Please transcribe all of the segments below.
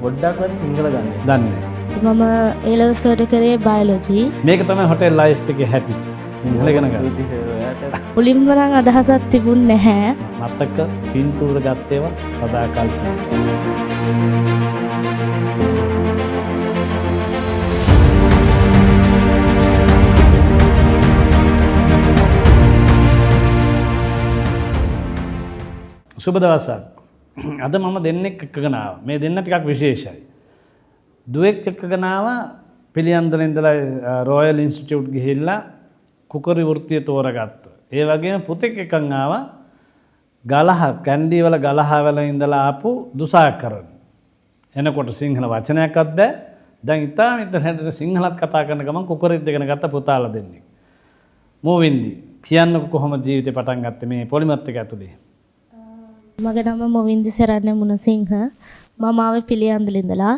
පොඩ්ඩක්වත් සිංහල දන්නේ දන්නේ. මම A-levels වලට කරේ බයොලොජි. මේක තමයි හොටෙල් ලයිෆ් එකේ හැටි. සිංහල ඉගෙන ගන්න. ස්තුතියි සර් ඔයාට. මුලින්ම නම් අදහසක් තිබුණ නැහැ. මතක පින්තූර ගත්තේවා සදාකල් තියෙනවා. සුබ දවසක්. අද මම දෙන්නෙක් එක්කගෙන ආවා. මේ දෙන්න ටිකක් විශේෂයි. දුවෙක් එක්කගෙන ආවා පිළියන්දල ඉඳලා රොයල් ඉන්ස්ටිටියුට් ගිහිල්ලා කුකරි වෘත්තිය තෝරගත්තා. ඒ වගේම පුතෙක් එකන් ආවා ගලහ කැන්ඩි වල ගලහ වල ඉඳලා ආපු දුසාකරන. එනකොට සිංහල වචනයක්වත් බෑ. දැන් ඉතාලම ඉතින් සිංහලත් කතා කරන ගමන් කුකරිත් ඉගෙන ගත්ත පුතාලා දෙන්නෙක්. මොවින්දි කියන්නකො කොහොමද ජීවිතේ පටන් ගත්තේ මේ පොලිමත් එක ඇතුලේ? මගේ නම මොවින්දි සරණ්‍ය මුණසිංහ. මම ආවේ පිළියන්දල ඉඳලා.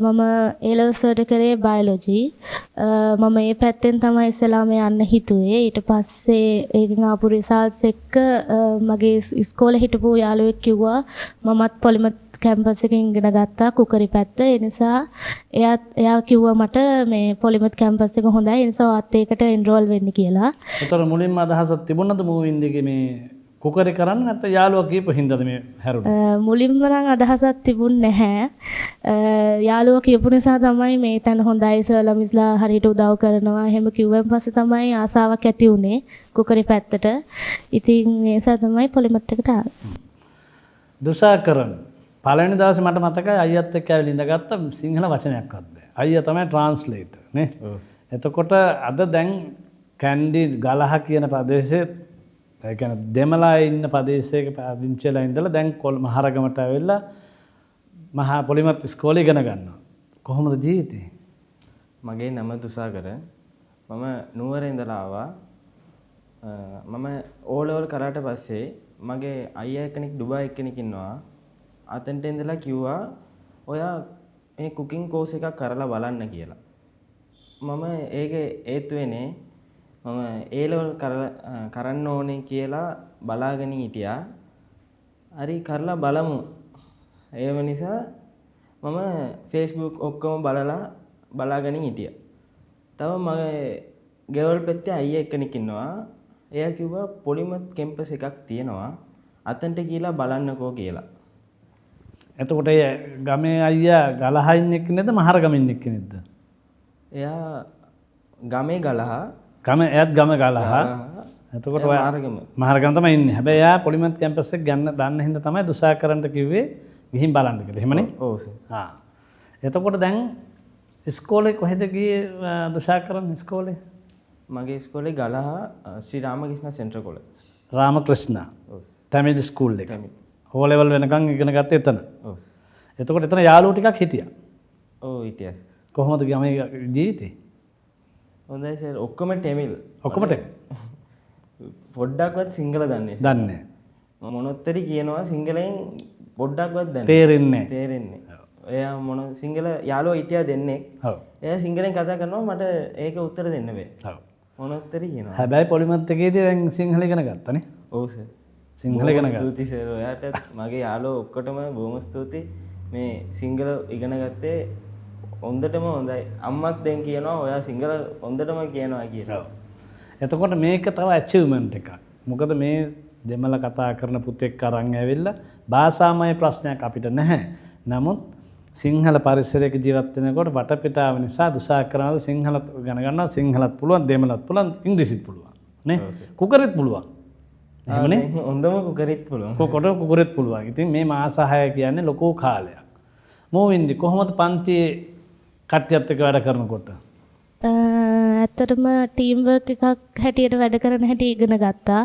මම A-levels වලට කරේ බයොලොජි. මම මේ පැත්තෙන් තමයි ඉස්සලාම යන්න හිතුවේ. ඊට පස්සේ ඒකෙන් ආපු රිසල්ට්ස් එක්ක මගේ ඉස්කෝලේ හිටපු යාළුවෙක් කිව්වා මමත් පොලිමත් කැම්පස් එකකින් ඉගෙන ගත්තා කුකරි පැත්ත. ඒ නිසා එයා කිව්වා මට මේ පොලිමත් කැම්පස් එක හොඳයි. ඒ නිසා ඔයත් ඒකට එන්රෝල් වෙන්න කියලා. ඒතර මුලින්ම අදහසක් තිබුණාද මොවින්දිගේ මේ කුකරි කරන්න නැත්නම් යාළුවා කියපු හින්දාද මේ හැරුණේ? මුලින්ම නම් අදහසක් තිබුණ නැහැ. යාළුවා කියපු නිසා තමයි මේ තැන හොඳයි සර්ලා මිස්ලා හරියට උදව් කරනවා. එහෙම කිව්වන් පස්සේ තමයි ආසාවක් ඇති වුනේ කුකරි පැත්තට. ඉතින් ඒ නිසා තමයි පොලිමත් එකට ආවේ. දුසාකරන පළවෙනි දවසේ මට මතකයි අයියත් එක්ක ඇවිල්ලා ඉඳගත්ත සිංහල වචනයක්වත් බෑ. අයියා තමයි ට්‍රාන්ස්ලේටර් නේ. එතකොට අද දැන් කැන්ඩි ගලහ කියන ප්‍රදේශයේ ඒ කියන්නේ දෙමළා ඉන්න ප්‍රදේශයක පදිංචිලා ඉඳලා දැන් මහරගමට ඇවිල්ලා මහා පොලිමත් ඉස්කෝලේ ඉගෙන ගන්නවා. කොහොමද ජීවිතේ? මගේ නම දුසාකර. මම නුවර ඉඳලා ආවා. මම O level කරාට පස්සේ මගේ අයියා කෙනෙක් ඩුබායි කෙනෙක් ඉන්නවා. අතෙන්ට ඉඳලා කිව්වා ඔයා මේ කුකින් කෝස් එකක් කරලා බලන්න කියලා. මම ඒකේ හේතුවේනේ මම A level කරන්න ඕනේ කියලා බලාගෙන හිටියා. හරි කරලා බලමු. ඒව නිසා මම Facebook ඔක්කොම බලාගෙන හිටියා. තව මගේ ගෙවල් පැත්තේ අයියා කෙනෙක් ඉන්නවා. එයා කිව්වා පොලිමත් කැම්පස් එකක් තියෙනවා. අතන්ට කියලා බලන්නකෝ කියලා. එතකොට ගමේ අයියා ගලහින් එක්කනේද මහරගමින් එක්කනේද? එයා ගමේ ගලහ ගම එයත් ගම ගලහ. එතකොට ඔය මහරගම තමයි ඉන්නේ. හැබැයි එයා පොලිමත් කැම්පස් එක ගන්න දන්න හින්දා තමයි දුසාකරන්ට කිව්වේ ගිහින් බලන්න කියලා. එහෙමනේ? ඔව් සර්. එතකොට දැන් ඉස්කෝලේ කොහෙද ගියේ දුසාකරන් ඉස්කෝලේ? මගේ ඉස්කෝලේ ගලහ ශ්‍රී රාමකෘෂ්ණ සෙන්ට්‍රල් කොලෙජ්. රාමකෘෂ්ණ. ඔව්. තමිල් ස්කූල් එක. O level වෙනකන් ඉගෙන ගත්තේ එතන. ඔව්. එතකොට එතන යාළුවෝ ටිකක් හිටියා. ඔව් හිටියා. කොහොමද ගමේ ජීවිතේ? හොඳයි සර්. ඔක්කොම ටෙමිල්. ඔක්කොම පොඩ්ඩක්වත් සිංහල දන්නේ දන්නේ නැහැ. මොනොත්තරි කියනවා සිංහලෙන් පොඩ්ඩක්වත් දන්නේ තේරෙන්නේ තේරෙන්නේ. එයා මොන සිංහල යාළුවෝ හිටියා දෙන්නේ. ඔව්. එයා සිංහලෙන් කතා කරනවා මට ඒක උත්තර දෙන්න බෑ. ඔව්. මොනොත්තරි කියනවා. හැබැයි පොලිමත් එකේදී දැන් සිංහල ඉගෙන ගත්තනේ. ඔව් සර්. සිංහල ඉගෙන ගත්තා. ස්තුතියි සර්. ඔයාට මගේ යාළුවෝ ඔක්කොටම බොහොම ස්තුතියි. මේ සිංහල ඉගෙන ගත්තේ හොඳටම හොඳයි. අම්මත් දැන් කියනවා ඔයා සිංහල හොඳටම කියනවා කියලා. එතකොට මේක තව ඇචීව්මන්ට් එකක්. මොකද මේ දෙමළ කතා කරන පුතෙක් අරන් ඇවිල්ලා භාෂාමය ප්‍රශ්නයක් අපිට නැහැ. නමුත් සිංහල පරිසරයක ජීවත් වෙනකොට වටපිටාව නිසා දුසාකරනද සිංහලත් ඉගෙන ගන්නවා. සිංහලත් පුළුවන්, දෙමළත් පුළුවන්, ඉංග්‍රීසිත් පුළුවන්. නේ? කුකරිත් පුළුවන්. එහෙමනේ? හොඳම කුකරිත් පුළුවන්. කුකරිත් පුළුවන්. ඉතින් මේ මාස 6 කියන්නේ ලොකු කාලයක්. මොවින්දි කොහොමද පන්තියේ කට්ටියත් එක්ක වැඩ කරනකොට? ඇත්තටම ටීම් වර්ක් එකක් හැටියට වැඩ කරන හැටි ඉගෙන ගත්තා.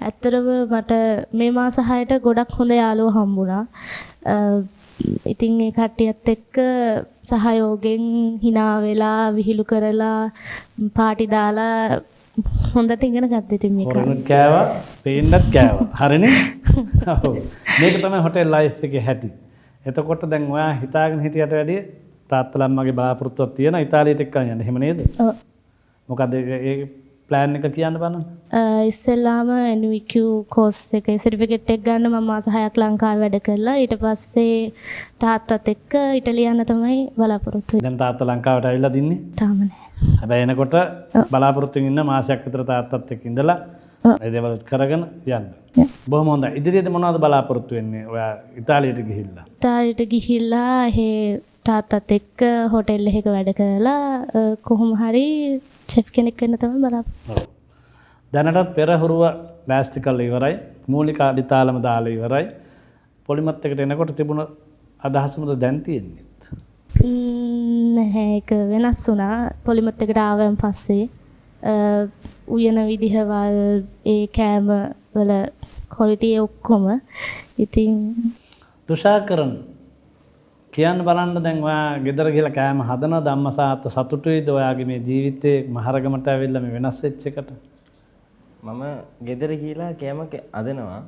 ඇත්තටම මට මේ මාස 6ට ගොඩක් හොඳ යාළුවෝ හම්බුණා. ඉතින් ඒ කට්ටියත් එක්ක සහයෝගයෙන් hina වෙලා විහිළු කරලා පාටි දාලා හොඳට ඉගෙන ගත්තා. ඉතින් මේක හොරනුත් කෑවා, පේන්නත් කෑවා. හරිනේ? ඔව්. මේක තමයි හොටෙල් ලයිෆ් එකේ හැටි. එතකොට දැන් ඔයා හිතාගෙන හිටියට වැඩිය තාත්තලා මගේ බලාපොරොත්තුවක් තියෙන ඉතාලියට එක්කන් යන්න. එහෙම නේද? ඔව්. මොකද ඒ ප්ලෑන් එක කියන්න බලන්න. ඉස්සෙල්ලාම NVQ කෝස් එකේ සර්ටිෆිකේට් එක ගන්න මම මාස 6ක් ලංකාවේ වැඩ කළා. ඊට පස්සේ තාත්තත් එක්ක ඉටලිය යන්න තමයි බලාපොරොත්තු වෙන්නේ. දැන් තාත්තා ලංකාවට ඇවිල්ලා දින්නේ? තාම නෑ. හැබැයි එනකොට බලාපොරොත්තු වෙන්න මාසයක් විතර තාත්තත් එක්ක ඉඳලා ඒ දේවල් කරගෙන යන්න. බොහොම හොඳයි. ඉදිරියේදී මොනවද බලාපොරොත්තු වෙන්නේ? ඔයා ඉතාලියට ගිහිල්ලා. ඉතාලියට ගිහිල්ලා තාත්තත් එක්ක හොටෙල් එකක වැඩ කරලා කොහොම හරි චෙෆ් කෙනෙක් වෙන්න තමයි බලාපොරොත්තු. ඔව්. දැනටත් පෙරහුරුව ලෑස්ති කරලා ඉවරයි. මූලික අඩිතාලම දාලා ඉවරයි. පොලිමත් එකට එනකොට තිබුණ අදහස මොකද දැන් තියෙන්නේ? නැහැ, ඒක වෙනස් වුණා. පොලිමත් එකට ආවන් පස්සේ උයන විදිහවල් ඒ කෑම වල ක්වොලිටි ඔක්කොම ඉතින් තුෂාකරන් කියන්න බලන්න දැන් ඔයා ගෙදර ගිහලා කෑම හදනවද? අම්මා සාත්තා සතුටුයිද ඔයාගේ මේ ජීවිතේ මහරගමට ඇවිල්ලා මේ වෙනස් වෙච්ච එකට? මම ගෙදර ගිහලා කෑම අදනවා.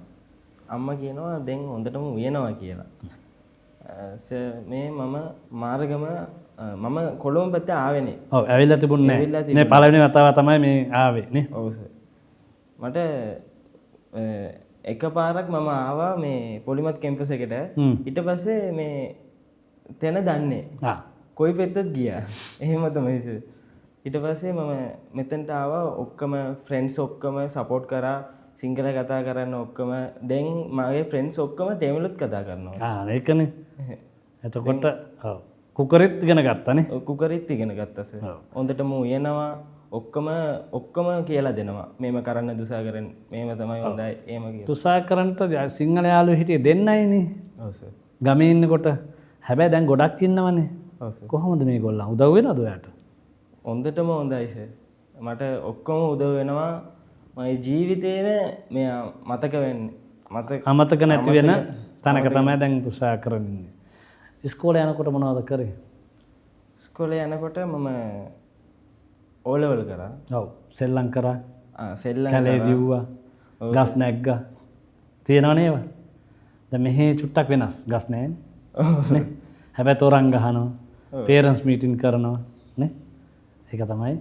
අම්මා කියනවා දැන් හොඳටම උයනවා කියලා. මේ මම මාරගම මම කොළඹ පැත්තේ ආවෙනේ. ඔව් ඇවිල්ලා තිබුණේ නැහැ. මේ පළවෙනි වතාව තමයි මේ ආවේ නේ. ඔව් සර්. මට එකපාරක් මම ආවා මේ පොලිමත් කැම්පස් එකට. ඊට පස්සේ මේ තැන දන්නේ. කොයි පැත්තද ගියා. එහෙම තමයි සර්. ඊට පස්සේ මම මෙතනට ආවා. ඔක්කොම ෆ්‍රෙන්ඩ්ස් ඔක්කොම සපෝට් කරා. සිංහල කතා කරන්න ඔක්කොම. දැන් මගේ ෆ්‍රෙන්ඩ්ස් ඔක්කොම ටෙමිලුත් කතා කරනවා. ඒකනේ. එතකොට ඔව් කුකරිත් ඉගෙන ගත්තනේ. කුකරිත් ඉගෙන ගත්තා සර්. හොඳටම උයනවා. ඔක්කොම කියලා දෙනවා. මේම කරන්න දුසාකරන්. මේම තමයි හොඳයි. එහෙම කියලා. දුසාකරන්ට සිංහල යාළුවෝ හිටියේ දෙන්නයිනේ. ඔව් සර්. ගමේ ඉන්නකොට හැබැයි දැන් ගොඩක් ඉන්නවනේ. ඔව් සර්. කොහොමද මේගොල්ලන් උදව් වෙනවද ඔයාට? හොඳටම හොඳයි සර්. මට ඔක්කොම උදව් වෙනවා. මගේ ජීවිතේම මෙයා මතක වෙන්නේ. අමතක නැති වෙන තැනක තමයි දැන් දුසාකරන් ඉන්නේ. ඉස්කෝලේ යනකොට මොනවද කරේ? ඉස්කෝලේ යනකොට මම O level කරා. ඔව් සෙල්ලම් කරා. සෙල්ලම් කැලේ දිව්වා. ගස් නැග්ගා. තියෙනව නේද? දැන් මෙහි චුට්ටක් වෙනස්. ගස් නැහැනේ. නේ? හැබැයි තොරන් ගහනවා. පේරන්ට්ස් මීටින් කරනවා නේ? ඒක තමයි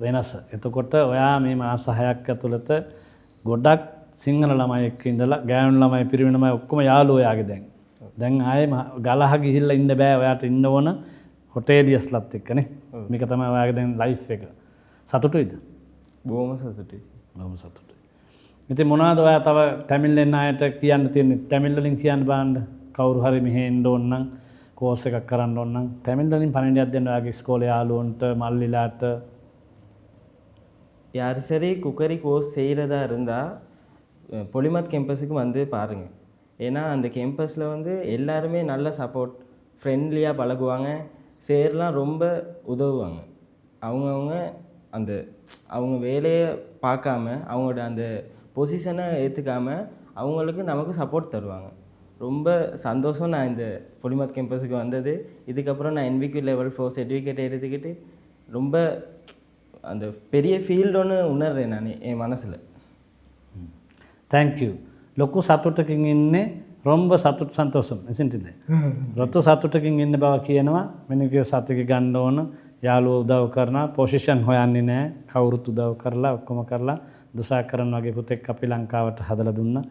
වෙනස. එතකොට ඔයා මේ මාස 6ක් ඇතුළත ගොඩක් සිංහල ළමයි එක්ක ඉඳලා ගෑනු ළමයි පිරිමි ළමයි ඔක්කොම යාළුවෝ යාගේ දැන්. දැන් ආයේ ගලහ ගිහිල්ලා ඉන්න බෑ. ඔයාට ඉන්න ඕන හොටේලියස්ලත් එක්කනේ. මේක තමයි ඔයාගේ දැන් ලයිෆ් එක. සතුටුයිද? බොහොම සතුටුයි. බොහොම සතුටුයි. ඉතින් මොනවද ඔයා තව ටැමිල්ලෙන් ආයට කියන්න තියෙන්නේ? ටැමිල් වලින් කියන්න බලන්න. කවුරු හරි මෙහෙ එන්න ඕන නම් කෝස් එකක් කරන්න ඕන නම් ටැමිල් වලින් පණිවිඩයක් දෙන්න ඔයාගේ ඉස්කෝලේ යාළුවන්ට මල්ලිලාට. யார் சரி குக்கரி கோர்ஸ் செய்கிறதா இருந்தால் பொலிமத் கேம்பஸுக்கு வந்து பாருங்கள். ஏன்னா அந்த கேம்பஸில் வந்து எல்லாருமே நல்ல சப்போர்ட், ஃப்ரெண்ட்லியாக பழகுவாங்க. சேர்லாம் ரொம்ப உதவுவாங்க. அவங்கவுங்க அந்த அவங்க வேலையை பார்க்காம அவங்களோட அந்த பொசிஷனை ஏற்றுக்காமல் அவங்களுக்கு நமக்கு சப்போர்ட் தருவாங்க. ரொம்ப சந்தோஷம் நான் இந்த பொலிமத் கேம்பஸுக்கு வந்தது. இதுக்கப்புறம் நான் NVQ level 4 சர்டிஃபிகேட் எடுத்துக்கிட்டு ரொம்ப அந்த பெரிய ஃபீல்டு ஒன்று உணர்றேன் நான் என் மனசில். தேங்க்யூ. ලොකු සතුටකින් ඉන්නේ රොම්බ සතුට සන්තෝෂම් එසෙන්ටිද? රොතු සතුටකින් ඉන්න බව කියනවා. වෙනකේ සතුටක ගන්න ඕන. යාළුවෝ උදව් කරනවා. පොසිෂන් හොයන්නේ නැහැ. කවුරුත් උදව් කරලා ඔක්කොම කරලා දුසාකරන් වගේ පුතෙක් අපි ලංකාවට හදලා දුන්නා.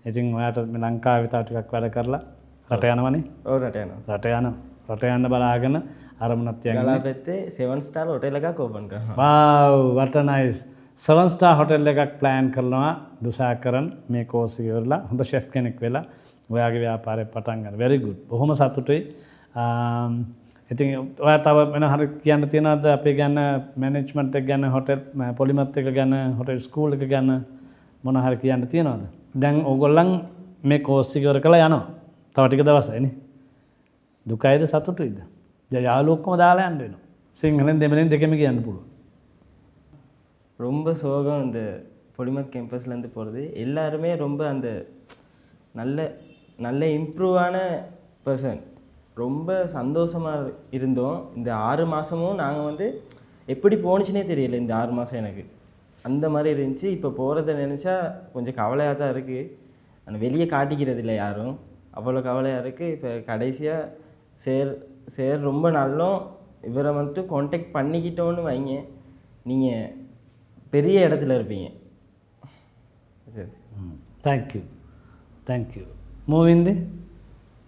ඉතින් ඔයාට මේ ලංකාවේ තා ටිකක් වැඩ කරලා රට යනවනේ? ඔව් රට යනවා. රට යන්න බලාගෙන අරමුණක් තියගෙන ගලා පැත්තේ 7 star hotel එකක් ඕපන් කරනවා. wow what a nice 7 star hotel එකක් plan කරනවා දුසාකරන් මේ කෝස් එක ඉවරලා හොඳ chef කෙනෙක් වෙලා ඔයාගේ ව්‍යාපාරය පටන් ගන්න. very good. බොහොම සතුටුයි. ඉතින් ඔයා තව වෙන හරි කියන්න තියනවද අපේ ගැන මැනේජ්මන්ට් එක ගැන හොටෙල් පොලිමත් එක ගැන හොටෙල් ස්කූල් එක ගැන මොන හරි කියන්න තියනවද? දැන් ඕගොල්ලන් මේ කෝස් එක ඉවර කළා යනවා. තව ටික දවසයි නේ. දුකයිද සතුටුයිද? දැන් යාළුවෝ ඔක්කොම දාලා යන්න වෙනවා. සිංහලෙන් දෙමළෙන් දෙකම කියන්න පුළුවන්. ரொம்ப சோகம் இந்த பொலிமத் கேம்பஸ்லேருந்து போகிறது. எல்லாருமே ரொம்ப அந்த நல்ல இம்ப்ரூவான பர்சன். ரொம்ப சந்தோஷமாக இருந்தோம். இந்த 6 மாதமும் நாங்கள் வந்து எப்படி போணுச்சுனே தெரியல. இந்த 6 மாதம் எனக்கு அந்த மாதிரி இருந்துச்சு. இப்போ போகிறத நினச்சா கொஞ்சம் கவலையாக தான் இருக்குது. ஆனால் வெளியே காட்டிக்கிறது இல்லை யாரும். அவ்வளோ கவலையாக இருக்குது. இப்போ கடைசியாக சேர் ரொம்ப நல்லோம். இவரை மட்டும் கான்டாக்ட் பண்ணிக்கிட்டோன்னு வைங்க, நீங்கள் பெரிய இடத்துல இருப்பீங்க. thank you මෝවින්ද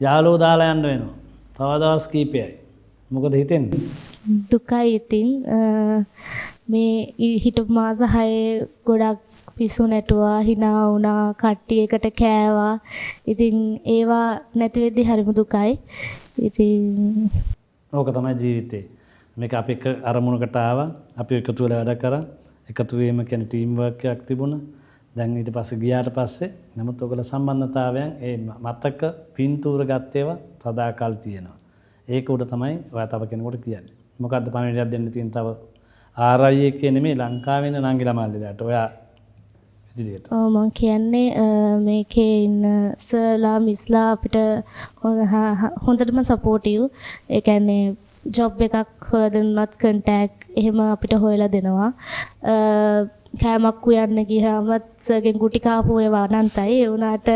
යාළුවෝ දාලා යන්න වෙනවා තව දවස් කීපයයි මොකද හිතෙන්නේ දුකයි ඉතින් මේ හිටපු මාස 6 ගොඩක් පිස්සු නැටුවා hina වුණා කට්ටිය එකට කෑවා ඉතින් ඒවා නැති වෙද්දි හරිම දුකයි ඉතින් ඕක තමයි ජීවිතේ මේක අපි එක අරමුණකට ආවා අපි එකතු වෙලා වැඩ කරා එකතු වීම කියන්නේ ටීම් වර්ක් එකක් තිබුණා දැන් ඊට පස්සේ ගියාට පස්සේ නමුත් ඔයගොල්ලෝ සම්බන්ධතාවයන් ඒ මතක පින්තූර ගත්තේවා සදාකල් තියෙනවා ඒක උඩ තමයි ඔයා තව කෙනෙකුට කියන්නේ මොකද්ද පණිවිඩයක් දෙන්න තියෙන තව RI එකේ නෙමෙයි ලංකාවේ ඉන්න නංගිලා මල්ලිලාට ඔයා ඉදිරියට මම කියන්නේ මේකේ ඉන්න සර්ලා මිස්ලා අපිට හොඳටම සපෝටිව් ඒ කියන්නේ ජොබ් එකක් හොයදුනත් කන්ටැක්ට් එහෙම අපිට හොයලා දෙනවා කෑමක් උයන්න ගියාමත් සර්ගෙන් ගුටි කාපු ඒවා අනන්තයි ඒ වුණාට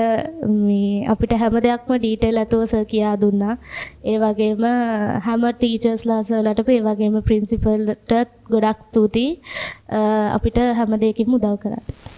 මේ අපිට හැම දෙයක්ම ඩීටේල් ඇතුව සර් කියා දුන්නා ඒ වගේම හැම ටීචර්ස්ලා සර්ලාට ඒ වගේම ප්‍රින්සිපල්ට ගොඩක් ස්තුතියි අපිට හැම දෙයකින්ම උදව් කරාට